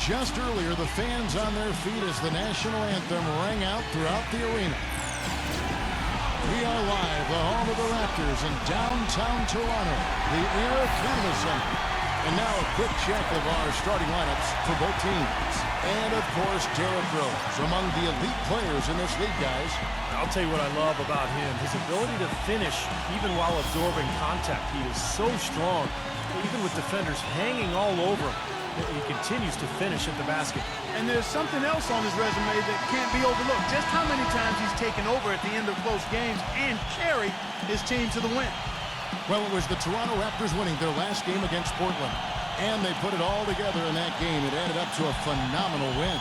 Just earlier, the fans on their feet as the national anthem rang out throughout the arena. We are live, the home of the Raptors in downtown Toronto, the Air Canada Center. And now a quick check of our starting lineups for both teams. And, of course, Derrick Rose, among the elite players in this league, guys. I'll tell you what I love about him, his ability to finish even while absorbing contact. He is so strong, even with defenders hanging all over him. He continues to finish at the basket. And there's something else on his resume that can't be overlooked. Just how many times he's taken over at the end of close games and carried his team to the win. Well, it was the Toronto Raptors winning their last game against Portland. And they put it all together in that game. It added up to a phenomenal win.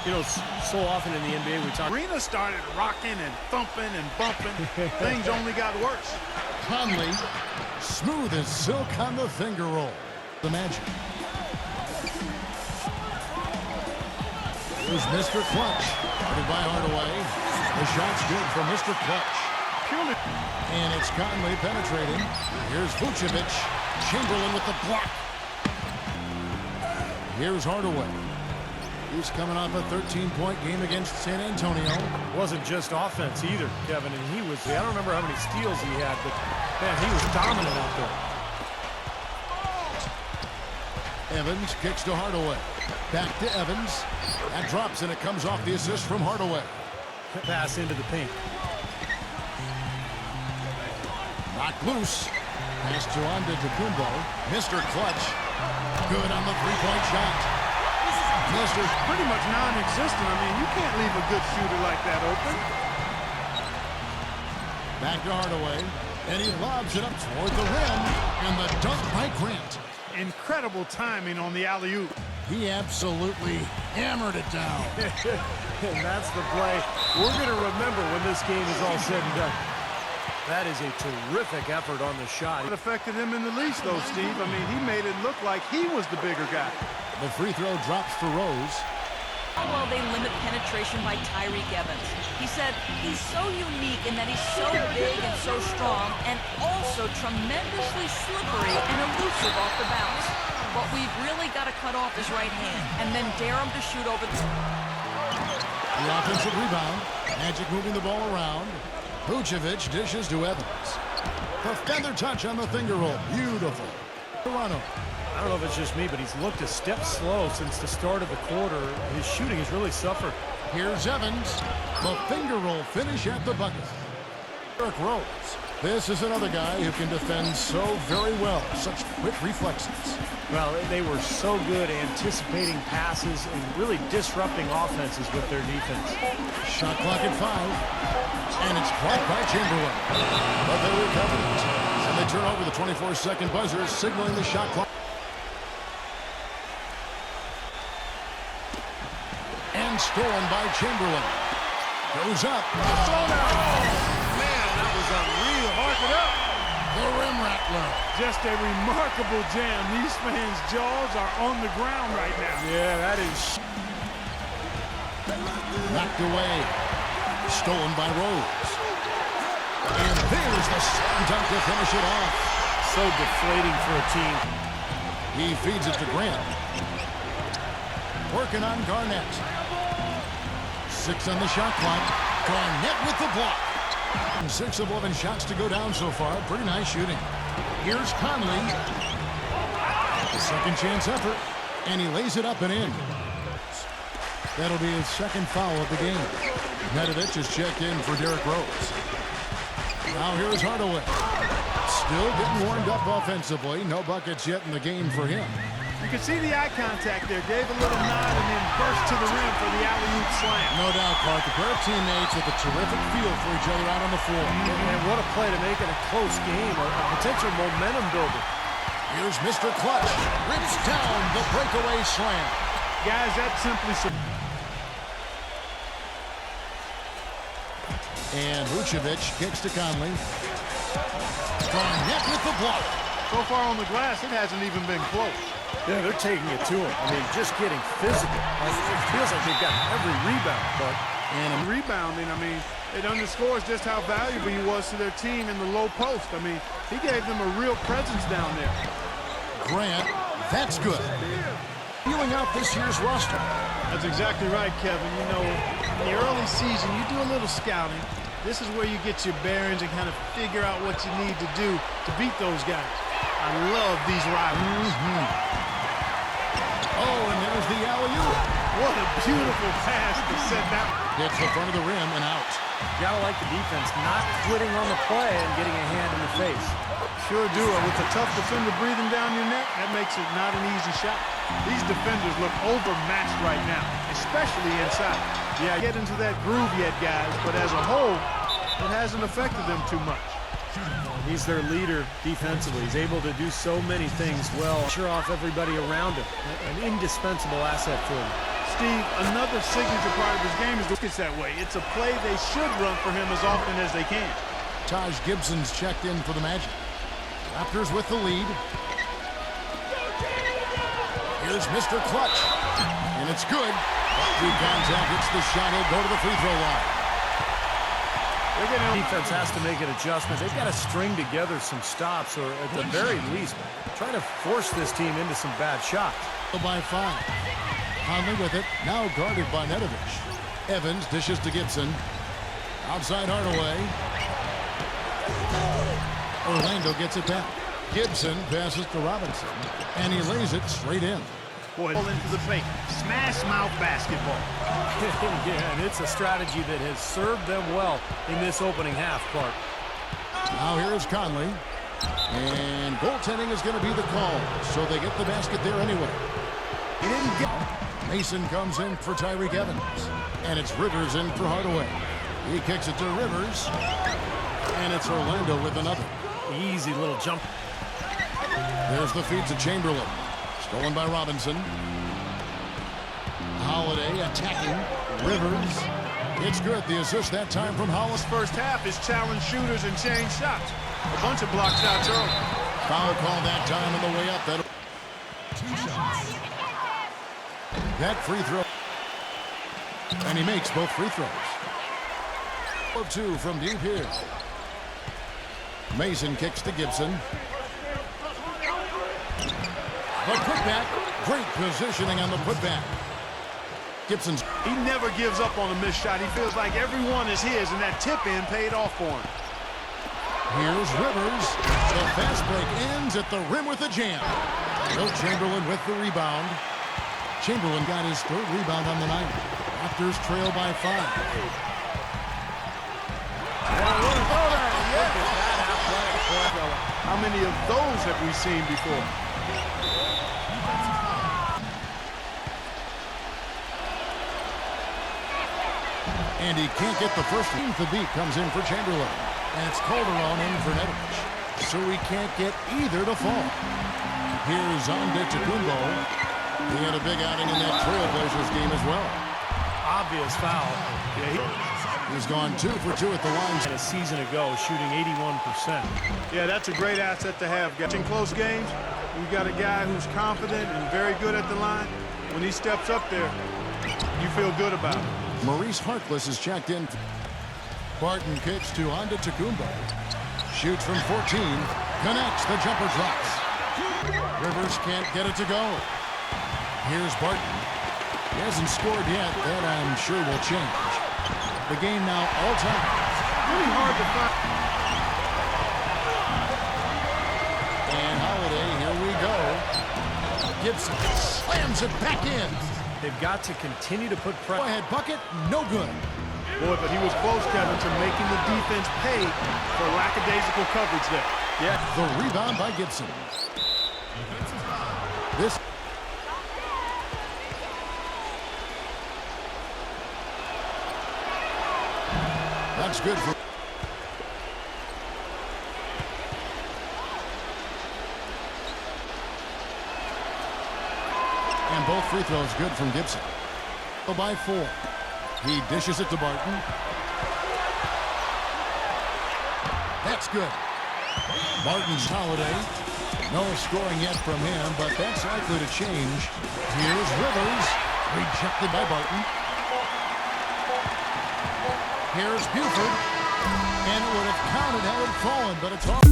You know, so often in the NBA we talk... Arena started rocking and thumping and bumping. Things only got worse. Conley, smooth as silk on the finger roll. The Magic. Here's Mr. Clutch. Guarded by Hardaway. The shot's good from Mr. Clutch. Purely. And it's Conley penetrating. Here's Vucevic. Chamberlain with the block. Here's Hardaway. He's coming off a 13-point game against San Antonio. It wasn't just offense either, Kevin. And he was, I don't remember how many steals he had, but, man, he was dominant out there. Evans kicks to Hardaway. Back to Evans. That drops, and it comes off the assist from Hardaway. Pass into the paint. Knocked loose. Pass to Antetokounmpo. Mr. Clutch. Good on the three-point shot. Mr. pretty much non-existent. I mean, you can't leave a good shooter like that open. Back to Hardaway. And he lobs it up toward the rim. And the dunk by Grant. Incredible timing on the alley-oop. He absolutely hammered it down. And that's the play we're going to remember when this game is all said and done. That is a terrific effort on the shot. It affected him in the least, though, Steve. I mean, he made it look like he was the bigger guy. The free throw drops for Rose. Well, they limit penetration by Tyreke Evans. He said he's so unique in that he's so big and so strong and also tremendously slippery and elusive off the bounce. What we've really got to cut off his right hand and then dare him to shoot over the... The offensive rebound. Magic moving the ball around. Vucevic dishes to Evans. The feather touch on the finger roll. Beautiful. Toronto. I don't know if it's just me, but he's looked a step slow since the start of the quarter. His shooting has really suffered. Here's Evans. The finger roll finish at the bucket. Derrick Rose. This is another guy who can defend so very well. Such quick reflexes. Well, they were so good anticipating passes and really disrupting offenses with their defense. Shot clock at 5. And it's blocked by Chamberlain. But they recover it. And they turn over the 24-second buzzer, signaling the shot clock. And stolen by Chamberlain. Goes up. Man, that was unreal. Hark it up. The rim rattler. Just a remarkable jam. These fans' jaws are on the ground right now. Yeah, that is... Knocked away. Stolen by Rose. And there's the slam dunk to finish it off. So deflating for a team. He feeds it to Grant. Working on Garnett. 6 on the shot clock. Garnett with the block. 6 of 11 shots to go down so far. Pretty nice shooting. Here's Conley. Second chance effort. And he lays it up and in. That'll be his second foul of the game. Nedovic is checked in for Derrick Rose. Now here's Hardaway. Still getting warmed up offensively. No buckets yet in the game for him. You can see the eye contact there. Gave a little nod and then burst to the rim for the alley-oop slam. No doubt, Clark. A pair of teammates with a terrific feel for each other out on the floor. And what a play to make it a close game, a potential momentum builder. Here's Mr. Clutch. Rips down the breakaway slam. Guys, that simply... And Vucevic kicks to Conley. Garnett with the block. So far on the glass, it hasn't even been close. Yeah, they're taking it to him. I mean, just getting physical. It feels like they've got every rebound, but... And rebounding, I mean, it underscores just how valuable he was to their team in the low post. I mean, he gave them a real presence down there. Grant, that's good. feeling out this year's roster. That's exactly right, Kevin. You know, in the early season, you do a little scouting. This is where you get your bearings and kind of figure out what you need to do to beat those guys. I love these rivalries. Oh, and there's the alley-oop. What a beautiful pass to set that. Hits the front of the rim and out. Gotta like the defense not quitting on the play and getting a hand in the face. Sure do. With a tough defender breathing down your neck, that makes it not an easy shot. These defenders look overmatched right now, especially inside. Yeah, get into that groove yet, guys, but as a whole, it hasn't affected them too much. He's their leader defensively. He's able to do so many things well. Sure off everybody around him. An indispensable asset for him. Steve, another signature part of his game is it's that way. It's a play they should run for him as often as they can. Taj Gibson's checked in for the Magic. Raptors with the lead. Here's Mr. Clutch. And it's good. Through contact, hits the shot. He'll go to the free throw line. Defense has to make an adjustment. They've got to string together some stops, or at the very least, try to force this team into some bad shots. By 5. Conley with it. Now guarded by Nedovic. Evans dishes to Gibson. Outside Hardaway. Orlando gets it back. Gibson passes to Robinson. And he lays it straight in. Boy, into the fake. Smash mouth basketball. Yeah, and it's a strategy that has served them well in this opening half, Clark. Now here's Conley. And goaltending is going to be the call. So they get the basket there anyway. He didn't get it. Mason comes in for Tyreek Evans. And it's Rivers in for Hardaway. He kicks it to Rivers. And it's Orlando with another. Easy little jump. There's the feed to Chamberlain. Stolen by Robinson. Holiday attacking. Rivers. It's good. The assist that time from Hollis. First half is challenge shooters and change shots. A bunch of block shots early. Foul call that time on the way up. That free throw. And he makes both free throws. 2 from deep here. Mason kicks to Gibson. The putback. Great positioning on the putback. Gibson's. He never gives up on a missed shot. He feels like everyone is his, and that tip-in paid off for him. Here's Rivers. The fast break ends at the rim with a jam. Will Chamberlain with the rebound. Chamberlain got his 3rd rebound on the night. Raptors trail by 5. How many of those have we seen before? And he can't get the first one. The beat comes in for Chamberlain. And it's Calderon in for Nedovic. So he can't get either to fall. Here's Antetokounmpo. He had a big outing in that Trailblazers game as well. Obvious foul. Yeah, he's gone 2 for 2 at the line. a season ago, shooting 81%. Yeah, that's a great asset to have. In close games, you've got a guy who's confident and very good at the line. When he steps up there, you feel good about it. Maurice Harkless is checked in. Barton kicks to Antetokounmpo. Shoots from 14. Connects. The jumper drops. Rivers can't get it to go. Here's Barton. He hasn't scored yet. That I'm sure will change. The game now all time. Really hard to find. And Holiday, here we go. Gibson slams it back in. They've got to continue to put pressure. Go ahead, bucket. No good. Boy, but he was close, Kevin, to making the defense pay for lackadaisical coverage there. Yeah. The rebound by Gibson. This. That's good for. And both free throws good from Gibson. By 4. He dishes it to Barton. That's good. Barton's Holiday. No scoring yet from him, but that's likely to change. Here's Rivers. Rejected by Barton. Here's Buford. And it would have counted had it fallen, but it's off.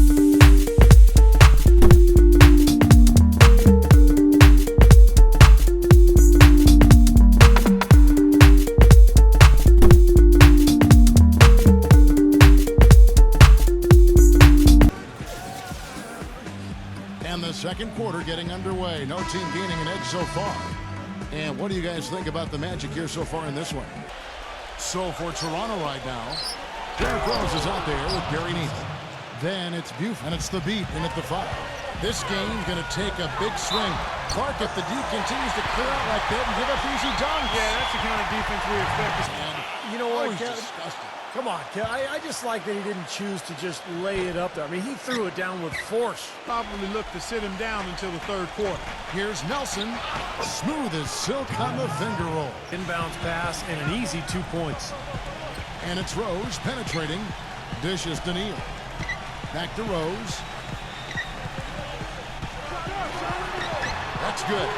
underway. No team gaining an edge so far. And what do you guys think about the Magic here so far in this one? So for Toronto right now, Derrick Rose is out there with Gary Neal. Then it's Buford, and it's the beat in at the 5. This game's going to take a big swing. Clark, if the D continues to clear out like that and give up easy dunks. Yeah, that's the kind of defense we expect to see. You know what, he's Kev? disgusting. Come on, Kev. I just like that he didn't choose to just lay it up there. I mean, he threw it down with force. Probably look to sit him down until the third quarter. Here's Nelson. Smooth as silk on the finger roll. Inbounds pass and an easy 2 points. And it's Rose penetrating. Dishes to Neal. Back to Rose. That's good.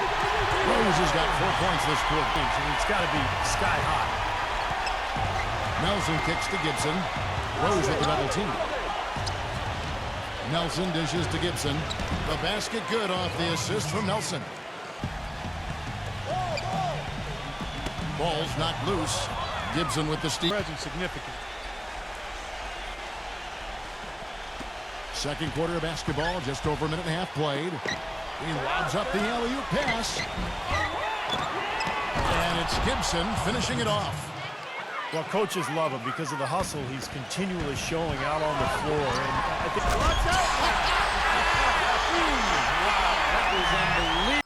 Rose has got 4 points this quarter. It's got to be sky high. Nelson kicks to Gibson. Rose with the double team. Nelson dishes to Gibson. The basket good off the assist from Nelson. Ball's knocked loose. Gibson with the steal. Present significant. Second quarter of basketball, just over a minute and a half played. He lobs up the alley-oop pass. And it's Gibson finishing it off. Well, coaches love him because of the hustle he's continually showing out on the floor. And I think, watch out! Wow, that was unbelievable.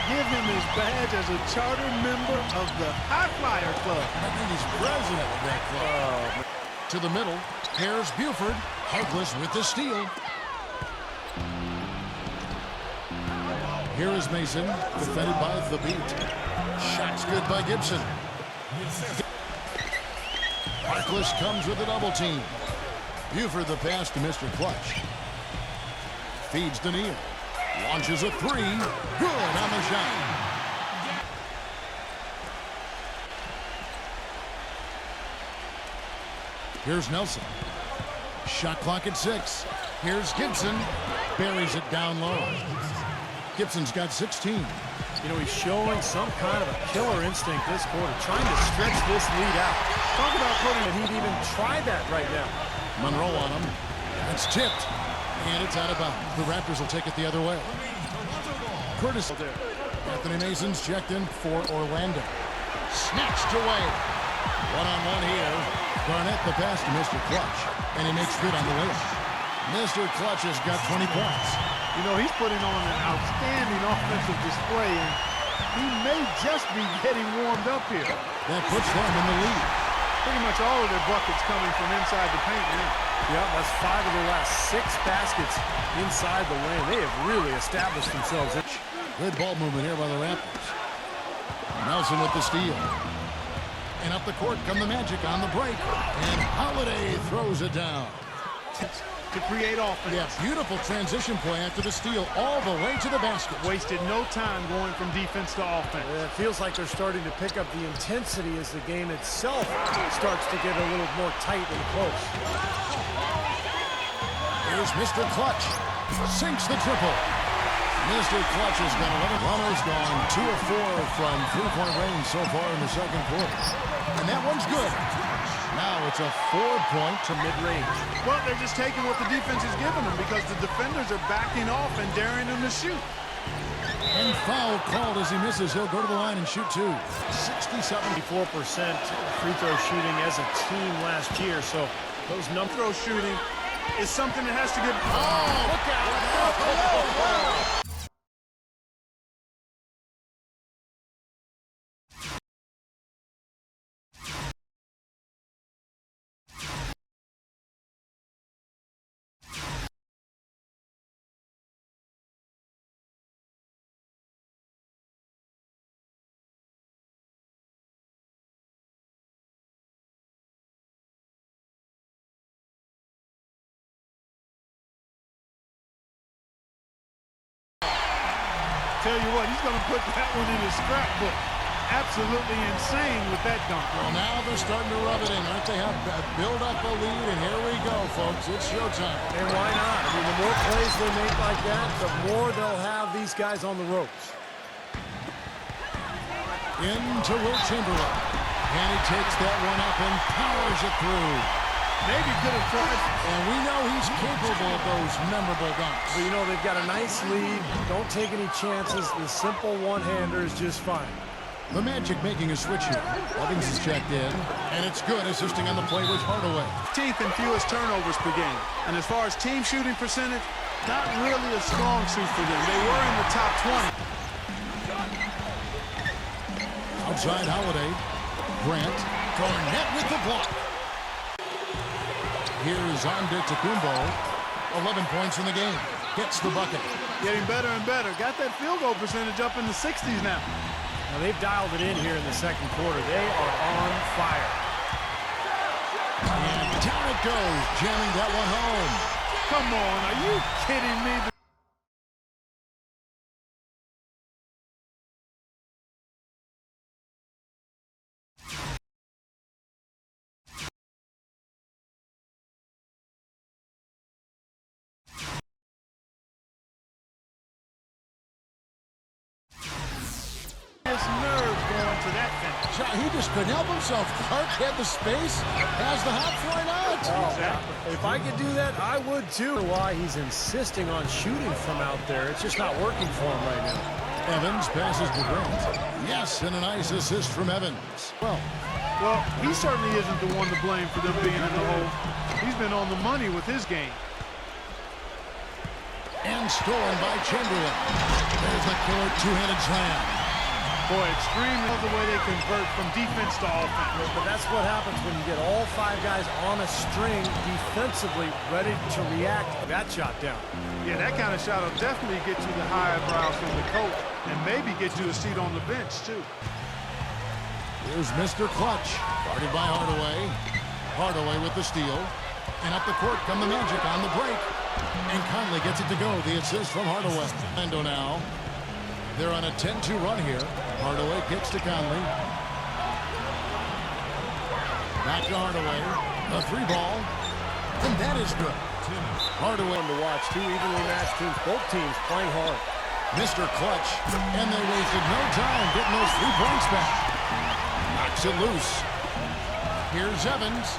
Give him his badge as a charter member of the High Flyer Club. I think he's president of that club. To the middle, here's Buford. Harkless with the steal. Here is Mason, defended by the beat. Shot's good by Gibson. Harkless comes with a double team. Buford the pass to Mr. Clutch. Feeds to Neal. Launches a 3. Good on the shot. Here's Nelson. Shot clock at 6. Here's Gibson. Buries it down low. Gibson's got 16. You know, he's showing some kind of a killer instinct this quarter, trying to stretch this lead out. Talk about putting it. He'd even try that right now. Monroe on him. That's tipped. And it's out of bounds. The Raptors will take it the other way. Curtis. Anthony Mason's checked in for Orlando. Snatched away. One-on-one here. Garnett the pass to Mr. Clutch. And he makes good on the layup. Mr. Clutch has got 20 points. You know, he's putting on an outstanding offensive display, and he may just be getting warmed up here. That puts them in the lead. Pretty much all of their buckets coming from inside the paint now. Yeah, that's 5 of their last 6 baskets inside the lane. They have really established themselves. Good ball movement here by the Raptors. Nelson with the steal. And up the court come the Magic on the break. And Holiday throws it down. To create offense. Yeah, beautiful transition play after the steal all the way to the basket. Wasted no time going from defense to offense. It feels like they're starting to pick up the intensity as the game itself starts to get a little more tight and close. Here's Mr. Clutch. Sinks the triple. Mr. Clutch has got 11. Runners gone 2 of 4 from three-point range so far in the second quarter. And that one's good. Now it's a 4-point to mid-range. Well, they're just taking what the defense is giving them because the defenders are backing off and daring them to shoot. And foul called as he misses. He'll go to the line and shoot 2. 64% free throw shooting as a team last year. So those numbers. Throw shooting is something that has to get. Oh, look out. Tell you what, he's going to put that one in his scrapbook. absolutely insane with that dunk. Well, now they're starting to rub it in. Aren't they? Have build up a lead, and here we go, folks. It's showtime. And why not? I mean, the more plays they make like that, the more they'll have these guys on the ropes. Into Will Chamberlain. And he takes that one up and powers it through. Maybe could have tried. And we know he's capable of those memorable dunks. But you know, they've got a nice lead. Don't take any chances. The simple one-hander is just fine. The Magic making a switch here. Evans is checked in, and it's good, assisting on the play with Hardaway. 15th and fewest turnovers per game. And as far as team shooting percentage, not really a strong suit for them. They were in the top 20. Outside Holiday. Grant. Garnett with the block. Here's Antetokounmpo. 11 points in the game. Gets the bucket. Getting better and better. Got that field goal percentage up in the 60s now. Now they've dialed it in here in the second quarter. They are on fire. And down it goes, jamming that one home. Come on, are you kidding me? Nerves going to that thing. He just couldn't help himself. Clark had the space, has the hops, why not? Exactly. If I could do that, I would too. Why he's insisting on shooting from out there. It's just not working for him right now. Evans passes to Grant. Yes, and a nice assist from Evans. Well, he certainly isn't the one to blame for them being in the hole. He's been on the money with his game. and stolen by Chamberlain. There's a killer two-handed slam. Boy, extremely love the way they convert from defense to offense. But that's what happens when you get all five guys on a string defensively ready to react. That shot down. Yeah, that kind of shot will definitely get you the high eyebrows from the coach and maybe get you a seat on the bench, too. Here's Mr. Clutch, guarded by Hardaway. Hardaway with the steal. And up the court come the Magic on the break. And Conley gets it to go. The assist from Hardaway. Orlando now. They're on a 10-2 run here. Hardaway kicks to Conley. Back to Hardaway. The three ball. And that is good. Hardaway To watch two evenly matched teams. Both teams playing hard. Mr. Clutch. And they wasted no time getting those 3 points back. Knocks it loose. Here's Evans.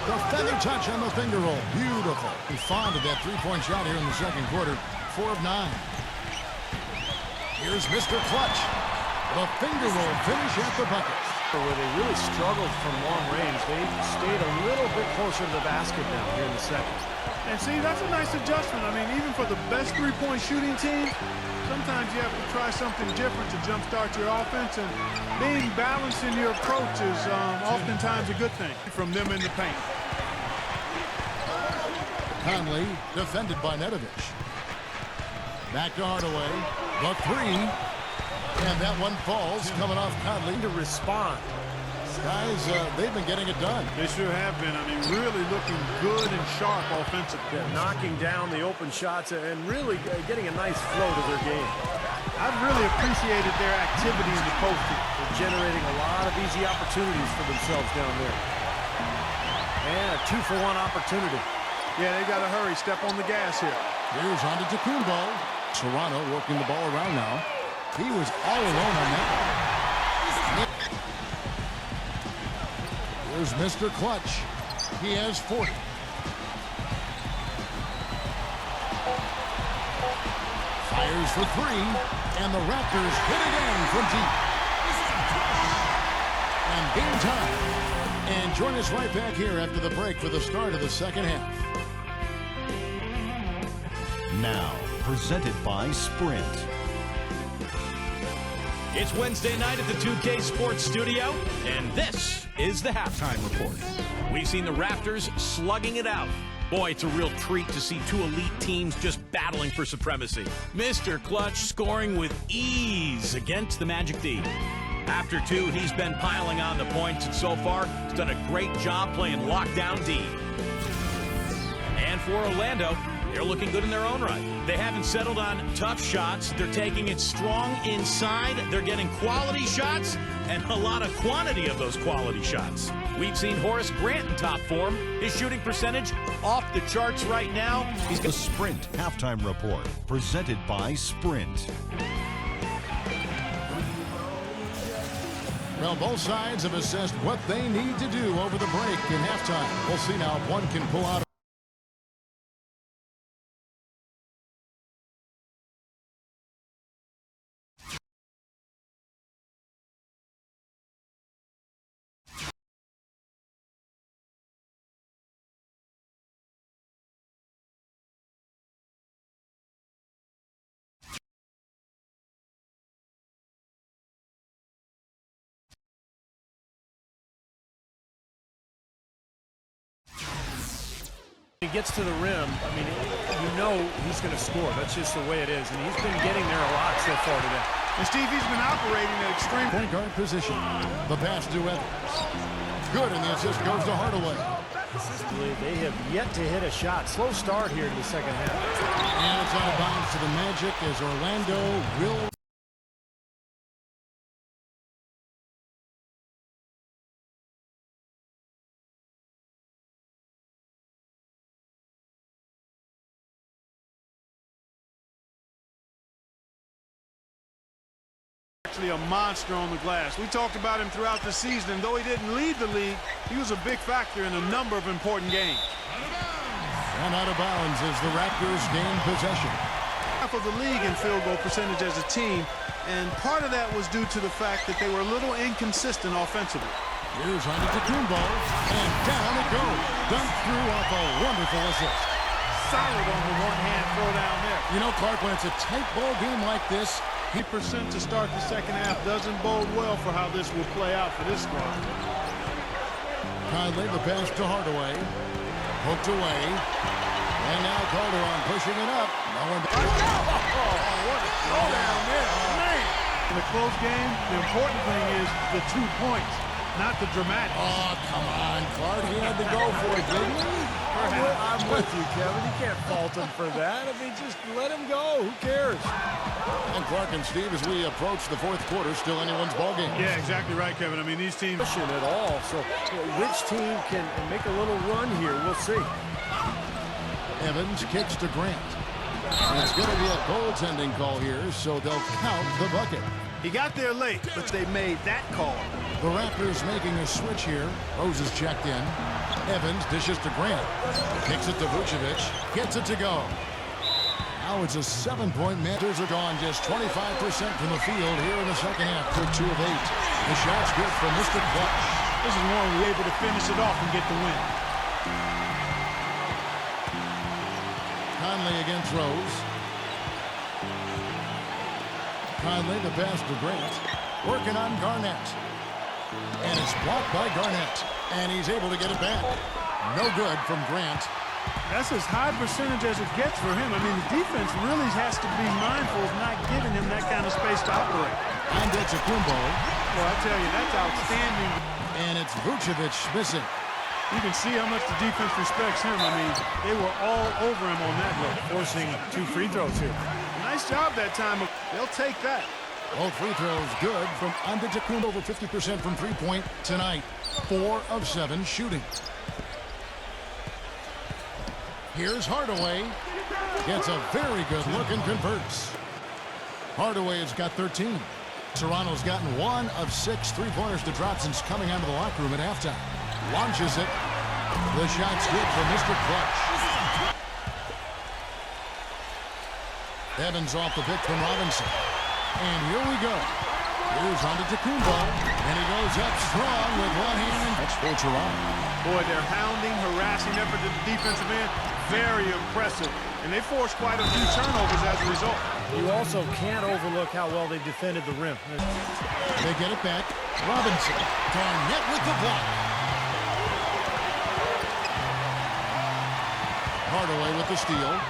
The feather touch on the finger roll. Beautiful. He fond of that three-point shot here in the second quarter. 4 of 9. Here's Mr. Clutch. The finger roll finish at the bucket. Where they really struggled from long range. They stayed a little bit closer to the basket now here in the second. And see, that's a nice adjustment. I mean, even for the best three-point shooting team, sometimes you have to try something different to jumpstart your offense, and being balanced in your approach is oftentimes a good thing from them in the paint. Conley defended by Nedovic. Back to Hardaway. The three. And that one falls, coming off Conley. To respond. Guys, they've been getting it done. They sure have been. I mean, really looking good and sharp offensively. Yeah, knocking down the open shots and really getting a nice flow to their game. I've really appreciated their activity in the post. They're generating a lot of easy opportunities for themselves down there. And a 2-for-1 opportunity. Yeah, they got to hurry. Step on the gas here. Here's Antetokounmpo. Toronto working the ball around now. He was all alone on that one. Here's Mr. Clutch. He has 40. Fires for three. And the Raptors hit again from deep. And game time. And join us right back here after the break for the start of the second half. Now, presented by Sprint. It's Wednesday night at the 2K Sports Studio, and this is the halftime report. We've seen the Raptors slugging it out. Boy, it's a real treat to see two elite teams just battling for supremacy. Mr. Clutch scoring with ease against the Magic D. After two, he's been piling on the points, and so far, he's done a great job playing lockdown D. And for Orlando, they're looking good in their own right. They haven't settled on tough shots. They're taking it strong inside. They're getting quality shots and a lot of quantity of those quality shots. We've seen Horace Grant in top form. His shooting percentage off the charts right now. He's the Sprint Halftime Report, presented by Sprint. Well, both sides have assessed what they need to do over the break in halftime. We'll see now if one can pull out. He gets to the rim, I mean, you know he's going to score. That's just the way it is. And he's been getting there a lot so far today. And Steve, he's been operating at extreme Point guard position. The pass to Evans. Good, and the assist goes to Hardaway. They have yet to hit a shot. Slow start here in the second half. And it's out of bounds to the Magic as Orlando will. Actually a monster on the glass. We talked about him throughout the season, and though he didn't lead the league, he was a big factor in a number of important games. And out of bounds as the Raptors gain possession. Half of the league in field goal percentage as a team, and part of that was due to the fact that they were a little inconsistent offensively. Here's Antetokounmpo, and down it goes. Dunked through off a wonderful assist. Solid on the one-hand throw down there. You know, Clark, when it's a tight ball game like this, 8% to start the second half doesn't bode well for how this will play out for this squad. Conley, the pass to Hardaway. Hooked away. And now Calderon pushing it up. No one. Oh, what a throw down there. Man. In a close game, the important thing is the 2 points, not the dramatic. Oh, come on, Clark. He had to go for it, didn't he? I'm with you, Kevin. You can't fault him for that. I mean, just let him go. Who cares? And Clark and Steve, as we approach the fourth quarter, still anyone's ball game. Yeah, exactly right, Kevin. I mean, these teams At all. So, which team can make a little run here? We'll see. Evans kicks to Grant. It's going to be a goaltending call here, so they'll count the bucket. he got there late, but they made that call. The Raptors making a switch here. Rose is checked in. Evans dishes to Grant. Kicks it to Vucevic. Gets it to go. Now it's a 7-point match. Raptors are gone just 25% from the field here in the second half. They're 2 of 8. The shot's good from Mr. Clutch. This is one we're able to finish it off and get the win. Conley against Rose. Conley, the pass to Grant. Working on Garnett. And it's blocked by Garnett. And he's able to get it back. No good from Grant. That's as high percentage as it gets for him. I mean, the defense really has to be mindful of not giving him that kind of space to operate. Antetokounmpo. Well, I tell you, that's outstanding. And it's Vucevic missing. You can see how much the defense respects him. I mean, they were all over him on that look. Forcing 2 free throws here. Nice job that time. They'll take that. Both free throws good from Antetokounmpo. Over 50% from three-point tonight. 4 of 7 shooting. Here's Hardaway. Gets a very good look and converts. Hardaway has got 13. Toronto's gotten 1 of 6 three-pointers to drop since coming out of the locker room at halftime. Launches it. The shot's good for Mr. Clutch. Evans off the pick from Robinson. And here we go. Here's Antetokounmpo. And he goes up strong with one hand. That's for Toronto. Boy, their hounding, harassing effort at the defensive end, very impressive. And they forced quite a few turnovers as a result. You also can't overlook how well they defended the rim. They get it back. Robinson. Garnett with the block. Hardaway with the steal.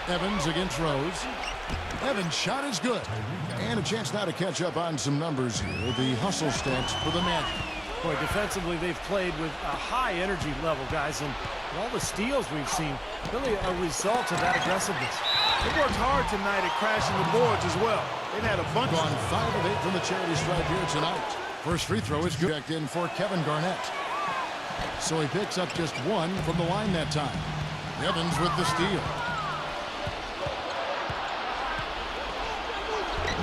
Evans against Rose. Evans' shot is good. And a chance now to catch up on some numbers here. The hustle stats for the Magic. Boy, defensively, they've played with a high energy level, guys, and all the steals we've seen, really a result of that aggressiveness. They worked hard tonight at crashing the boards as well. They've had a bunch. Gone 5 of 8 from the charity stripe here tonight. First free throw is good. Checked in for Kevin Garnett. So he picks up just 1 from the line that time. Evans with the steal.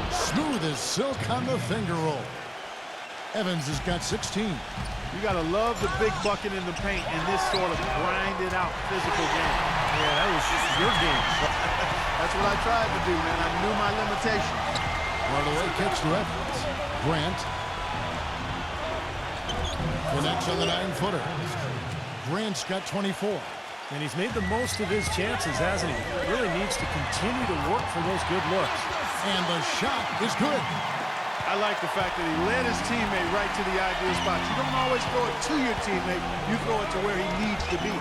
Smooth as silk on the finger roll. Evans has got 16. You got to love the big bucket in the paint in this sort of grinded out physical game. Yeah, that was just your game. That's what I tried to do, man. I knew my limitations. Hardaway kicks to Evans. Grant connects on the 9-footer. Grant's got 24. And he's made the most of his chances, hasn't he? Really needs to continue to work for those good looks. And the shot is good. I like the fact that he led his teammate right to the ideal spot. You don't always throw it to your teammate. You throw it to where he needs to be.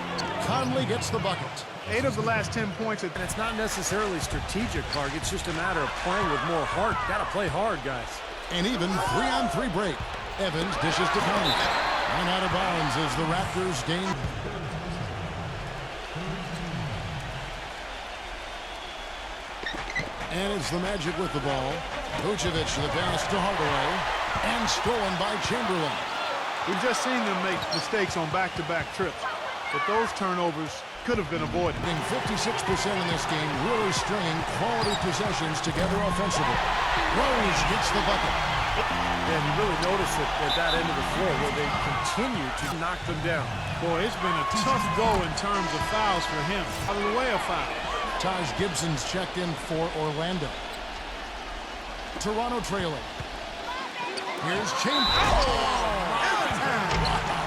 Conley gets the bucket. 8 of the last 10 points. And it's not necessarily strategic, Clark. It's just a matter of playing with more heart. Got to play hard, guys. An even 3-on-3 break. Evans dishes to Conley. And out of bounds as the Raptors gain. And it's the Magic with the ball. Vucevic the pass to Hardaway. And stolen by Chamberlain. We've just seen them make mistakes on back-to-back trips. But those turnovers could have been avoided. 56% in this game, really stringing quality possessions together offensively. Rose gets the bucket. And you really notice it at that end of the floor where they continue to knock them down. Boy, it's been a tough go in terms of fouls for him. Out of the way of foul. Taj Gibson's checked in for Orlando. Toronto trailing. Here's Chamberlain.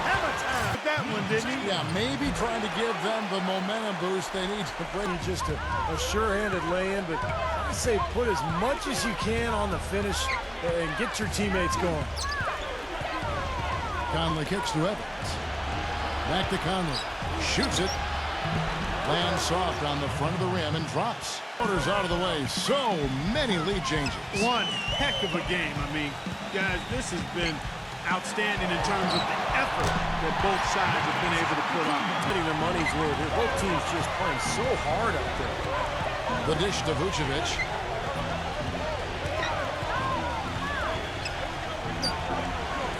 Hammer time. That one, didn't he? Yeah, maybe trying to give them the momentum boost they need to bring. Just a sure-handed lay-in, but I say put as much as you can on the finish and get your teammates going. Conley kicks to Evans. Back to Conley. Shoots it. Lands soft on the front of the rim and drops. Orders out of the way. So many lead changes. One heck of a game. I mean, guys, this has been outstanding in terms of the effort that both sides have been able to put on. Getting their money's worth. Both teams just playing so hard out there. The dish to Vucevic.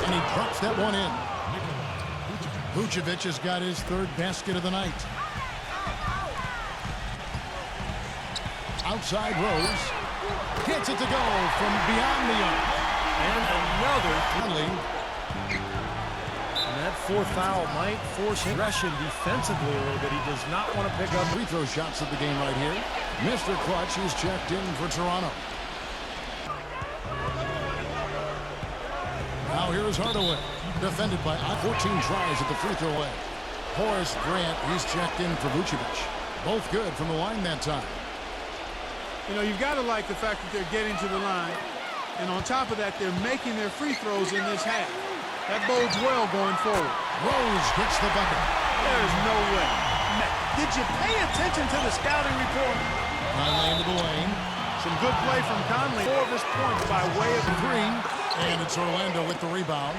And he drops that one in. Vucevic has got his 3rd basket of the night. Outside Rose. Gets it to go from beyond the arc. And another. Conley. And that 4th foul might force aggression defensively a little bit. He does not want to pick up. Free throw shots of the game right here. Mr. Clutch is checked in for Toronto. Now here is Hardaway. Defended by 14 tries at the free throw line. Horace Grant, he's checked in for Vucevic. Both good from the line that time. You know, you've got to like the fact that they're getting to the line. And on top of that, they're making their free throws in this half. That bodes well going forward. Rose gets the bucket. There's no way. Did you pay attention to the scouting report? Conley into the lane. Some good play from Conley. 4 of his points by way of 3. And it's Orlando with the rebound.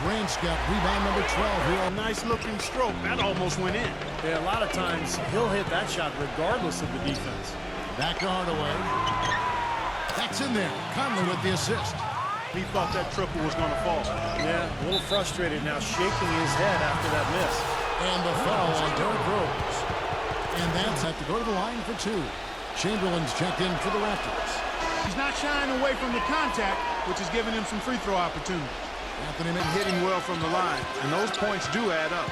Grant's got rebound number 12 here. a nice looking stroke. That almost went in. Yeah, a lot of times he'll hit that shot regardless of the defense. Back to Hardaway. That's in there. Conley with the assist. He thought that triple was going to fall. Yeah, a little frustrated now, shaking his head after that miss. And the foul on Derrick Rose. And that's have to go to the line for 2. Chamberlain's checked in for the Raptors. He's not shying away from the contact, which is giving him some free throw opportunity. Anthony Hitting well from the line, and those points do add up.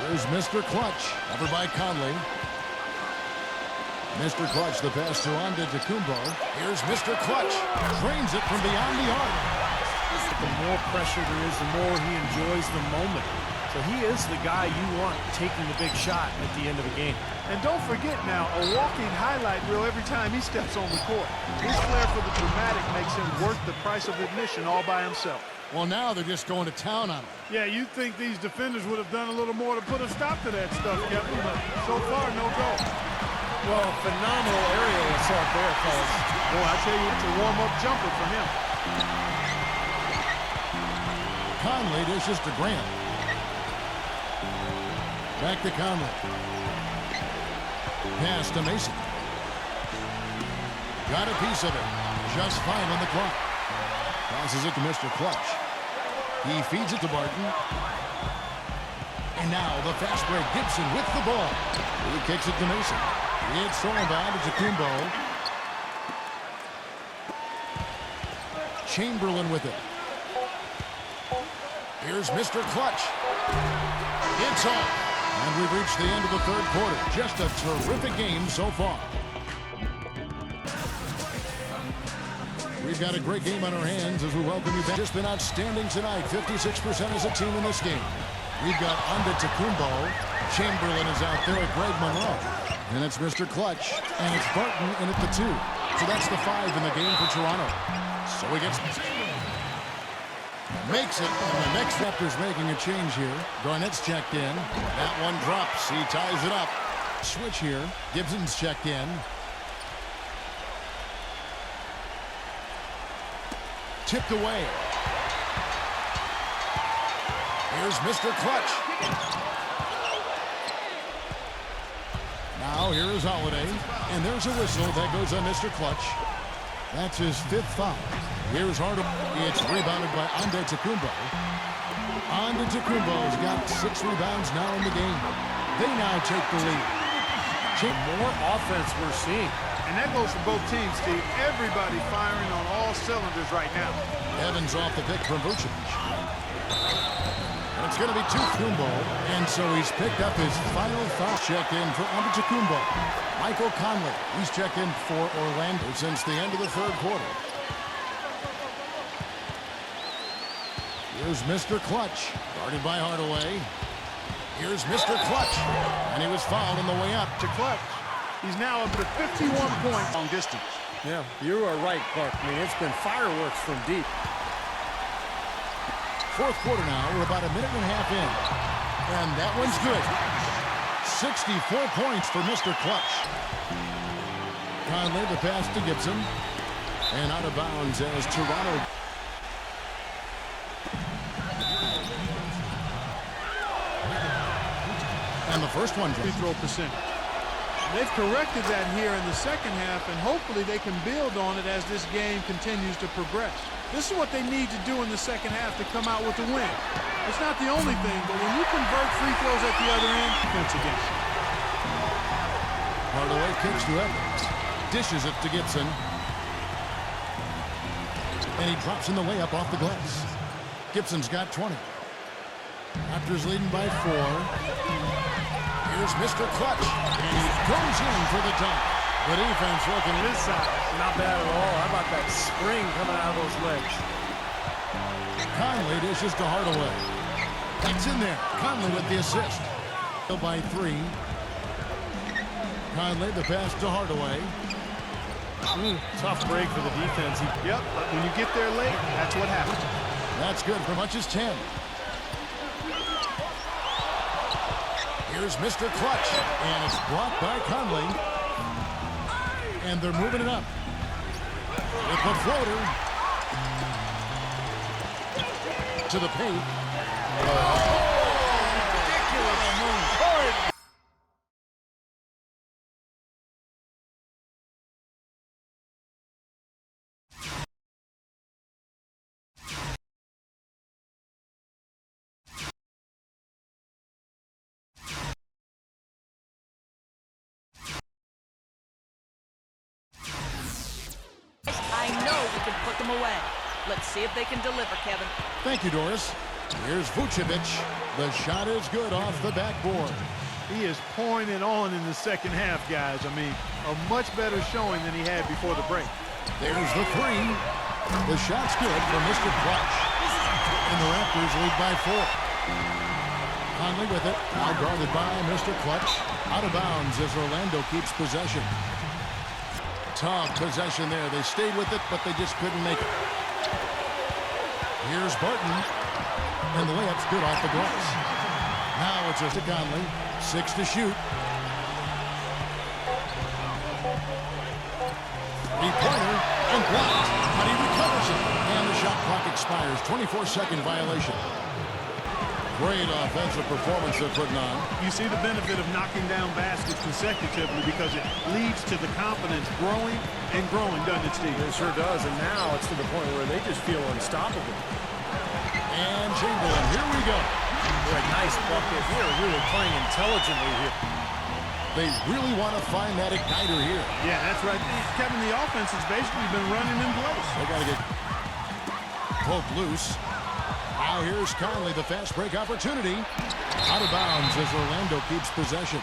There's Mr. Clutch, covered by Conley. Mr. Clutch, the pass to Antetokounmpo. Here's Mr. Clutch, drains it from beyond the arc. The more pressure there is, the more he enjoys the moment. So he is the guy you want taking the big shot at the end of the game. And don't forget now, a walking highlight reel every time he steps on the court. His flair for the dramatic makes him worth the price of admission all by himself. Well, now they're just going to town on him. Yeah, you'd think these defenders would have done a little more to put a stop to that stuff, Kevin, but so far, no go. Well, phenomenal aerial assault there, fellas. Boy, I tell you, it's a warm-up jumper for him. Conley dishes to Grant. Back to Conley. Pass to Mason. Got a piece of it. Just fine on the clock. Passes it to Mr. Clutch. He feeds it to Barton. And now the fast break. Gibson with the ball. He kicks it to Mason. It's thrown by to Kumbo. Chamberlain with it. Here's Mr. Clutch. It's off. And we've reached the end of the third quarter. Just a terrific game so far. We've got a great game on our hands as we welcome you back. Just been outstanding tonight. 56% as a team in this game. We've got Antetokounmpo. Chamberlain is out there at Greg Monroe. And it's Mr. Clutch. And it's Barton in at the 2. So that's the 5 in the game for Toronto. So he gets... Makes it, and the next Raptors making a change here. Garnett's checked in. That one drops. He ties it up. Switch here. Gibson's checked in. Tipped away. Here's Mr. Clutch. Now here is Holiday. And there's a whistle that goes on Mr. Clutch. That's his 5th foul. Here's Hardaway. It's rebounded by Antetokounmpo. Antetokounmpo's got 6 rebounds now in the game. They now take the lead. More offense we're seeing. And that goes for both teams, Steve. Everybody firing on all cylinders right now. Evans off the pick from Vucevic. And it's going to be Kumbo. And so he's picked up his final foul. Checked in for Antetokounmpo. Michael Conley. He's checked in for Orlando since the end of the third quarter. Here's Mr. Clutch, guarded by Hardaway. Here's Mr. Clutch, and he was fouled on the way up. To Clutch. He's now up to 51 points long distance. Yeah, you are right, Clark. I mean, it's been fireworks from deep. Fourth quarter now. We're about a minute and a half in. And that one's good. 64 points for Mr. Clutch. Conley, the pass to Gibson. And out of bounds as Toronto. And the first one, free throw percentage. They've corrected that here in the second half, and hopefully they can build on it as this game continues to progress. This is what they need to do in the second half to come out with the win. It's not the only thing, but when you convert free throws at the other end, defense against you. Hardaway kicks to Evans. Dishes it to Gibson. And he drops in the layup off the glass. Gibson's got 20. Raptors leading by 4. Here's Mr. Clutch, and he goes in for the dunk. The defense looking at his side. Not bad at all. How about that spring coming out of those legs? Conley dishes to Hardaway. It's in there. Conley with the assist. By 3. Conley, the pass to Hardaway. Tough break for the defense. Yep, but when you get there late, that's what happens. That's good for much as 10. Here's Mr. Clutch, and it's blocked by Conley. And they're moving it up. With the floater. To the paint. Ridiculous move. I know we can put them away. Let's see if they can deliver, Kevin. Thank you, Doris. Here's Vucevic. The shot is good off the backboard. He is pouring it on in the second half, guys. I mean, a much better showing than he had before the break. There's the 3. The shot's good for Mr. Clutch. And the Raptors lead by 4. Conley with it. Now guarded by Mr. Clutch. Out of bounds as Orlando keeps possession. Tough possession there. They stayed with it, but they just couldn't make it. Here's Barton. And the layup's good off the glass. Now it's just to Conley. 6 to shoot. 3-pointer and blocked. But he recovers it. And expires. 24-second violation. Great offensive performance they're putting on. You see the benefit of knocking down baskets consecutively because it leads to the confidence growing and growing, doesn't it, Steve? It sure does, and now it's to the point where they just feel unstoppable. And Chamberlain, here we go. Boy, nice bucket here, really playing intelligently here. They really want to find that igniter here. Yeah, that's right. Kevin, the offense has basically been running in place. They got to get Pope loose. Now here's Conley, the fast break opportunity. Out of bounds as Orlando keeps possession.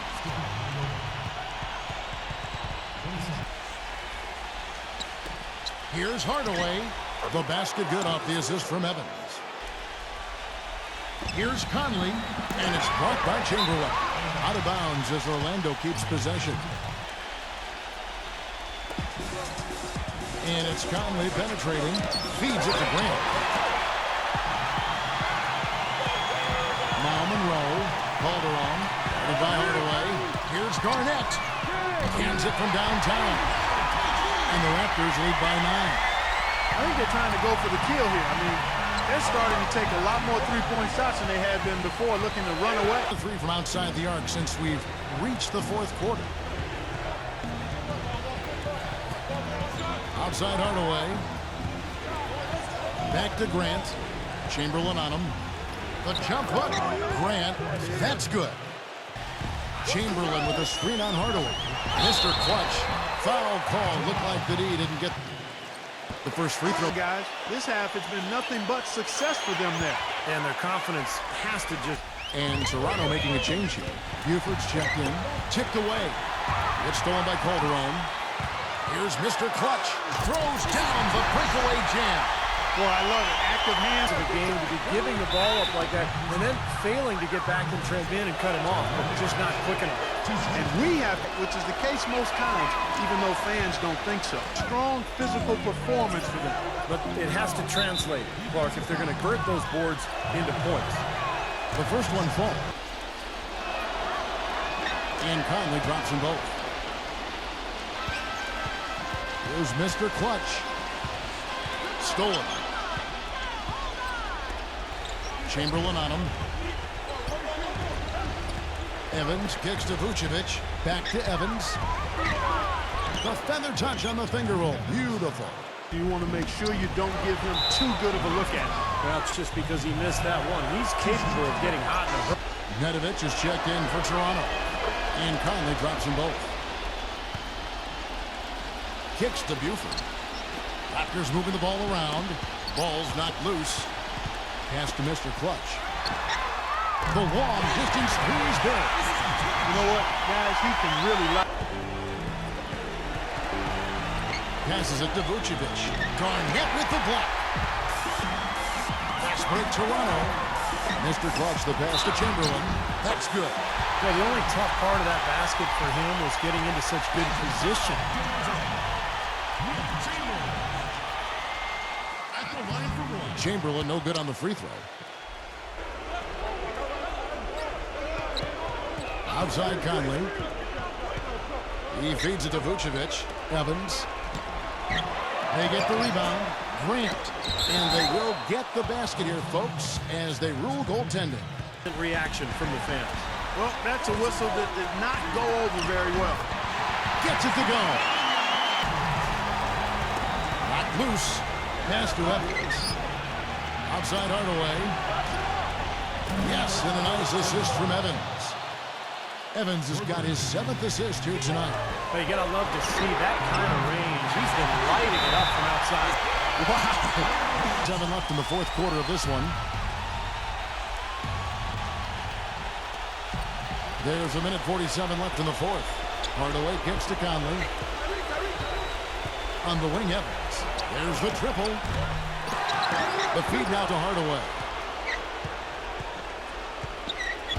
Here's Hardaway. The basket good off the assist from Evans. Here's Conley, and it's blocked by Chamberlain. Out of bounds as Orlando keeps possession. And it's Conley penetrating. Feeds it to Grant. Now Monroe. Calderon. And by Hardaway. Here's Garnett. Cans it from downtown. And the Raptors lead by 9. I think they're trying to go for the kill here. I mean, they're starting to take a lot more three-point shots than they had been before, looking to run away. 3 from outside the arc since we've reached the fourth quarter. Outside Hardaway. Back to Grant. Chamberlain on him. The jump hook. Grant. That's good. Chamberlain with a screen on Hardaway. Mr. Clutch. Foul call. Looked like that he didn't get the first free throw. Guys, this half has been nothing but success for them there. And their confidence has to just... And Toronto making a change here. Buford's checked in. Tipped away. It's stolen by Calderon. Here's Mr. Clutch. Throws down the breakaway jam. Boy, I love it. Active hands of the game to be giving the ball up like that and then failing to get back and trap in and cut him off, but just not quick enough. And we have, which is the case most times, even though fans don't think so. Strong physical performance for them. But it has to translate, Clark, if they're going to convert those boards into points. The first one falls. And Conley drops them both. Here's Mr. Clutch. Stolen. Chamberlain on him. Evans kicks to Vucevic. Back to Evans. The feather touch on the finger roll. Beautiful. You want to make sure you don't give him too good of a look at it. Well, it's just because he missed that one. He's capable of getting hot in a hurry. Nedovic is checked in for Toronto. And Conley drops them both. Kicks to Buford. Raptors moving the ball around. Ball's knocked loose. Pass to Mr. Clutch. The long distance three is good. You know what, guys? He can really Passes it to Vucevic. Garnett with the block. Fast break Toronto. Mr. Clutch the pass to Chamberlain. That's good. Yeah, the only tough part of that basket for him was getting into such good position. Chamberlain no good on the free throw. Outside Conley. He feeds it to Vucevic. Evans. They get the rebound. Grant. And they will get the basket here, folks, as they rule goaltending. Reaction from the fans. Well, that's a whistle that did not go over very well. Gets it to go. Knocked loose. Pass to Evans. Outside Hardaway. Yes, and a nice assist from Evans. Evans has got his 7th assist here tonight. But you gotta love to see that kind of range. He's been lighting it up from outside. Wow. 7 left in the fourth quarter of this one. There's a minute 47 left in the fourth. Hardaway kicks to Conley. On the wing, Evans. There's the triple. The feed now to Hardaway.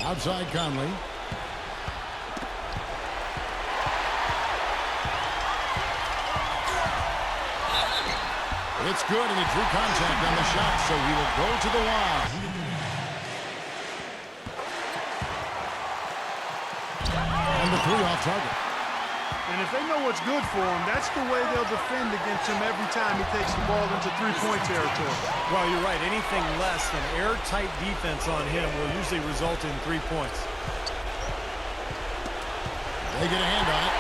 Outside Conley. It's good, and he drew contact on the shot, so he will go to the line. And the three off target. And if they know what's good for him, that's the way they'll defend against him every time he takes the ball into three-point territory. Well, you're right. Anything less than airtight defense on him will usually result in 3 points. They get a hand on it.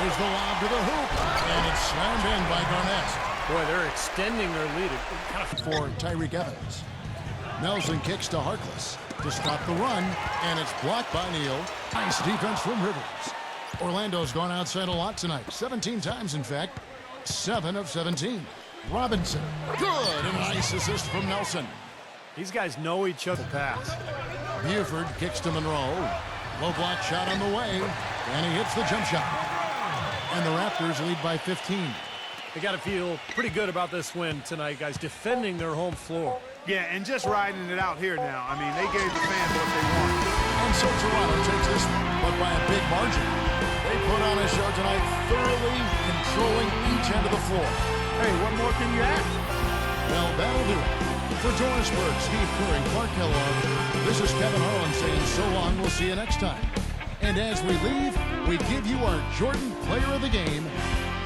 There's the lob to the hoop, and it's slammed in by Garnett. Boy, they're extending their lead. Kind of For Tyreek Evans. Nelson kicks to Harkless to stop the run, and it's blocked by Neal. Nice defense from Rivers. Orlando's gone outside a lot tonight. 17 times, in fact. 7 of 17. Robinson. Good. And a nice assist from Nelson. These guys know each other. Pass. Buford kicks to Monroe. Low block shot on the way. And he hits the jump shot. And the Raptors lead by 15. They got to feel pretty good about this win tonight, guys, defending their home floor. Yeah, and just riding it out here now. I mean, they gave the fans what they wanted. And so Toronto takes this, but by a big margin. They put on a show tonight, thoroughly controlling each end of the floor. Hey, what more can you ask? Well, that'll do it. For Johannesburg, Steve Curry, Clark Kellogg, this is Kevin Harlan saying so long. We'll see you next time. And as we leave, we give you our Jordan Player of the Game,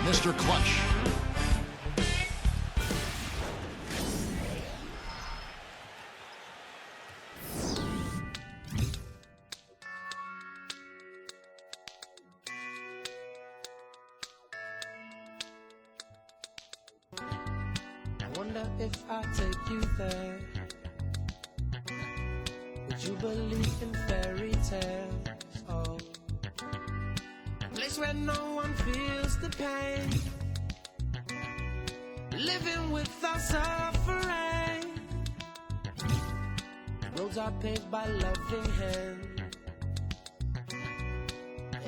Mr. Clutch. Wonder if I take you there, would you believe in fairy tales? Oh, a place where no one feels the pain, living without suffering. Roads are paved by loving hands,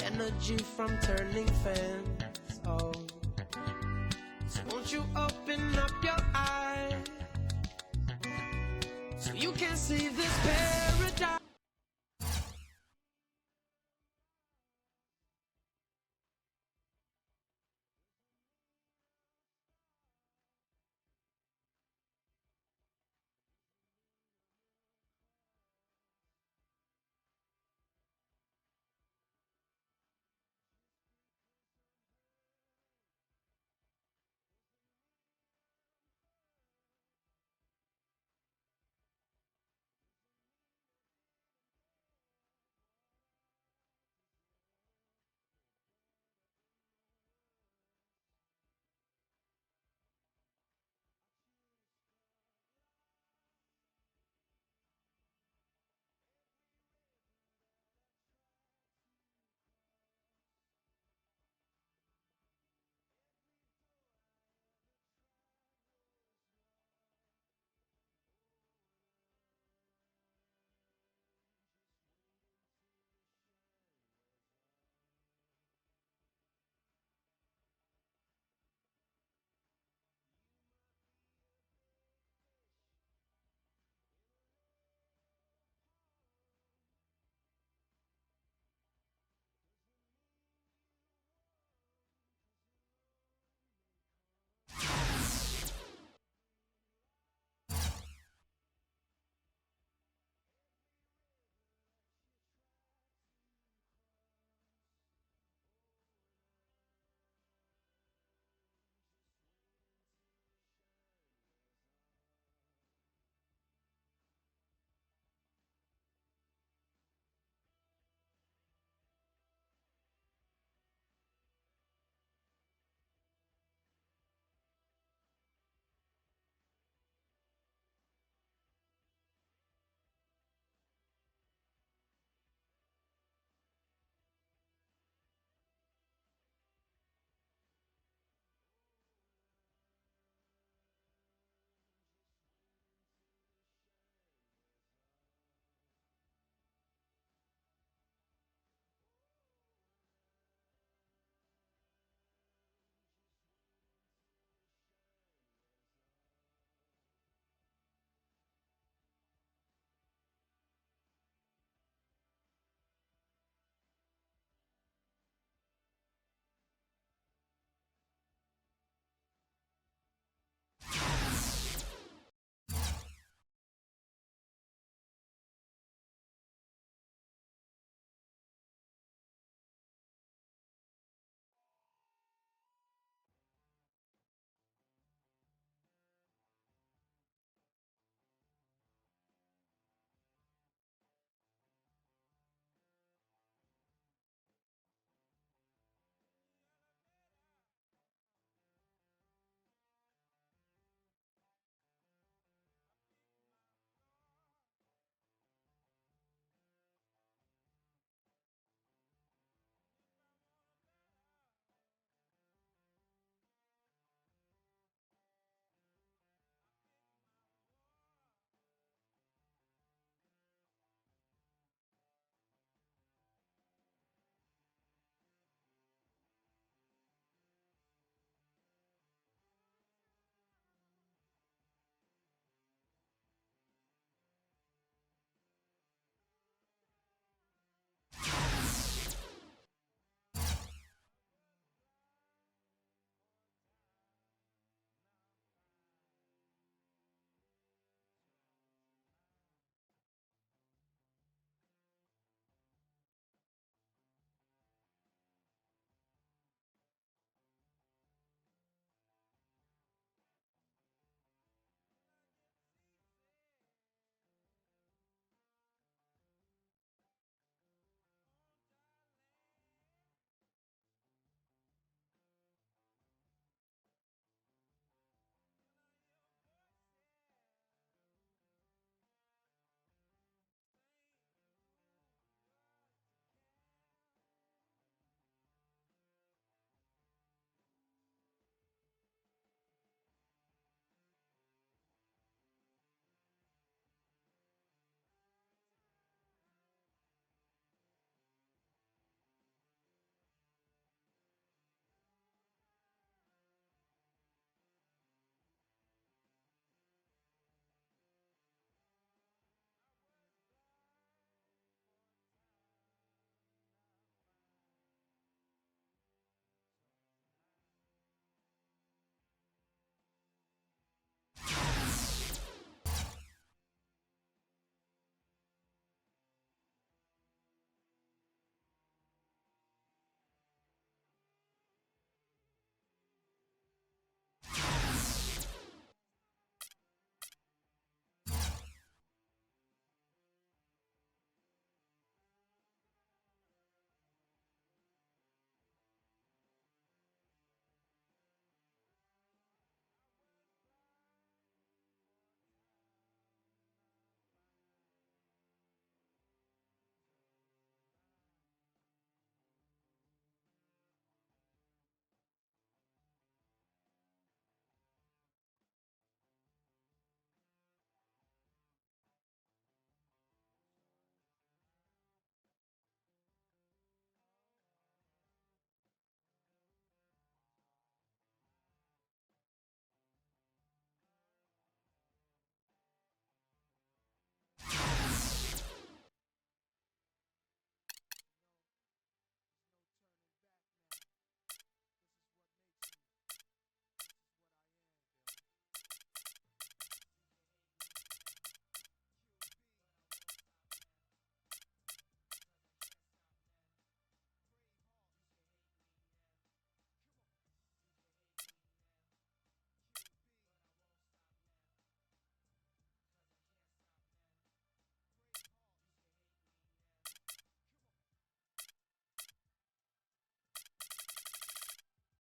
energy from turning fans. Oh, so won't you open up your eyes so you can see this paradise?